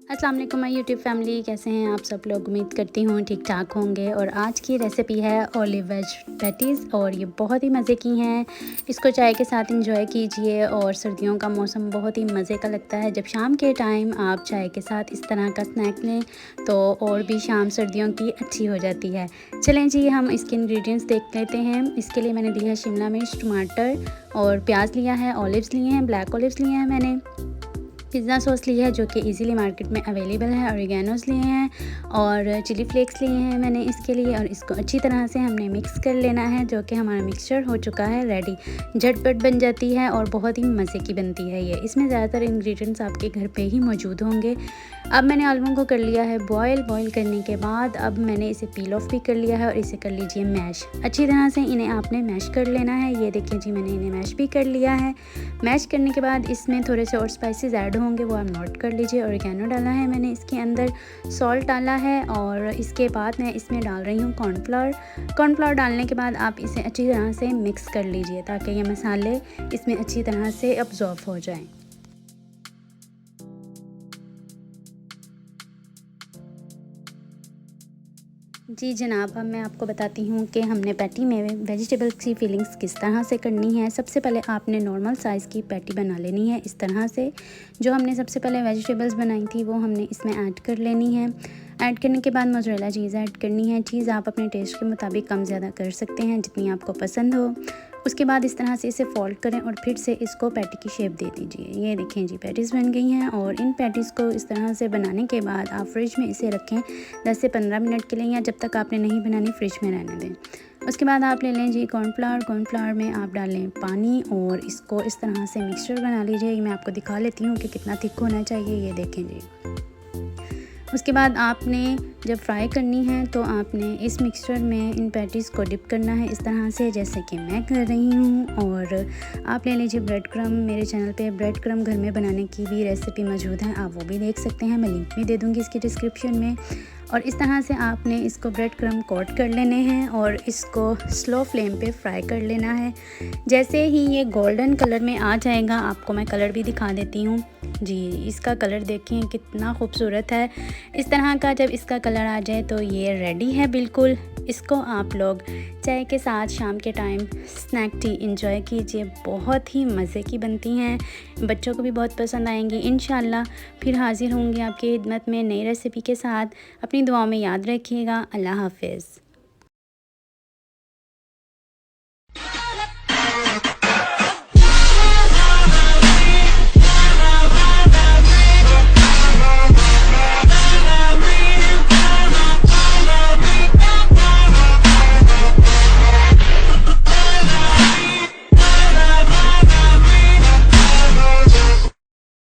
अस्सलाम वालेकुम my YouTube family, कैसे हैं आप सब लोग। उम्मीद करती हूँ ठीक ठाक होंगे। और आज की रेसिपी है ऑलिव वेज पैटीज़ और ये बहुत ही मज़े की हैं। इसको चाय के साथ इंजॉय कीजिए। और सर्दियों का मौसम बहुत ही मज़े का लगता है। जब शाम के टाइम आप चाय के साथ इस तरह का स्नैक लें तो और भी शाम सर्दियों की अच्छी हो जाती है। चलें जी, हम इसके इंग्रेडिएंट्स देख लेते हैं। इसके लिए मैंने लिया है शिमला मिर्च, टमाटर और प्याज लिया है, ऑलिव्स लिए हैं, ब्लैक ऑलिव्स लिए हैं मैंने, पिज़्ज़ा सॉस ली है जो कि इजीली मार्केट में अवेलेबल है, ऑरिगेनोस लिए हैं और चिली फ्लेक्स लिए हैं मैंने इसके लिए। और इसको अच्छी तरह से हमने मिक्स कर लेना है, जो कि हमारा मिक्सचर हो चुका है रेडी। झटपट बन जाती है और बहुत ही मज़े की बनती है ये। इसमें ज़्यादातर इंग्रेडिएंट्स आपके घर पे ही मौजूद होंगे। अब मैंने आलूओं को कर लिया है बॉयल करने के बाद अब मैंने इसे पील ऑफ भी कर लिया है और इसे कर लीजिए मैश। अच्छी तरह से इन्हें आपने मैश कर लेना है। ये देखिए जी, मैंने इन्हें मैश भी कर लिया है। मैश करने के बाद इसमें थोड़े से और स्पाइसेस ऐड होंगे, वो आप नोट कर लीजिए। ऑरिगेनो डाला है मैंने इसके अंदर, सॉल्ट डाला है और इसके बाद मैं इसमें डाल रही हूँ कॉर्नफ्लावर डालने के बाद आप इसे अच्छी तरह से मिक्स कर लीजिए ताकि ये मसाले इसमें अच्छी तरह से अब्जॉर्ब हो जाएं। जी जनाब, अब मैं आपको बताती हूँ कि हमने पैटी में वेजिटेबल्स की फिलिंग्स किस तरह से करनी है। सबसे पहले आपने नॉर्मल साइज़ की पैटी बना लेनी है इस तरह से। जो हमने सबसे पहले वेजिटेबल्स बनाई थी वो हमने इसमें ऐड कर लेनी है। ऐड करने के बाद मोज़रेला चीज़ ऐड करनी है। चीज़ आप अपने टेस्ट के मुताबिक कम ज़्यादा कर सकते हैं जितनी आपको पसंद हो। उसके बाद इस तरह से इसे फोल्ड करें और फिर से इसको पैटी की शेप दे दीजिए। ये देखें जी, पैटीज़ बन गई हैं। और इन पैटीज़ को इस तरह से बनाने के बाद आप फ्रिज में इसे रखें 10 से 15 मिनट के लिए, या जब तक आपने नहीं बनानी फ्रिज में रहने दें। उसके बाद आप ले लें जी कॉर्नफ्लावर में आप डालें पानी और इसको इस तरह से मिक्सचर बना लीजिए। ये मैं आपको दिखा लेती हूँ कि कितना थिक होना चाहिए। ये देखें जी। उसके बाद आपने जब फ्राई करनी है तो आपने इस मिक्सचर में इन पैटीज़ को डिप करना है इस तरह से, जैसे कि मैं कर रही हूँ। और आप ले लीजिए ब्रेड क्रम। मेरे चैनल पे ब्रेड क्रम घर में बनाने की भी रेसिपी मौजूद है, आप वो भी देख सकते हैं। मैं लिंक भी दे दूँगी इसकी डिस्क्रिप्शन में। और इस तरह से आपने इसको ब्रेड क्रम कोट कर लेने हैं और इसको स्लो फ्लेम पे फ्राई कर लेना है। जैसे ही ये गोल्डन कलर में आ जाएगा, आपको मैं कलर भी दिखा देती हूँ जी। इसका कलर देखें कितना खूबसूरत है। इस तरह का जब इसका कलर आ जाए तो ये रेडी है बिल्कुल। इसको आप लोग चाय के साथ शाम के टाइम स्नैक टी इंजॉय कीजिए। बहुत ही मज़े की बनती हैं, बच्चों को भी बहुत पसंद आएंगी इंशाल्लाह। फिर हाजिर होंगी आपकी खिदमत में नई रेसिपी के साथ। अपनी दुआओं में याद रखिएगा। अल्लाह हाफ़िज़।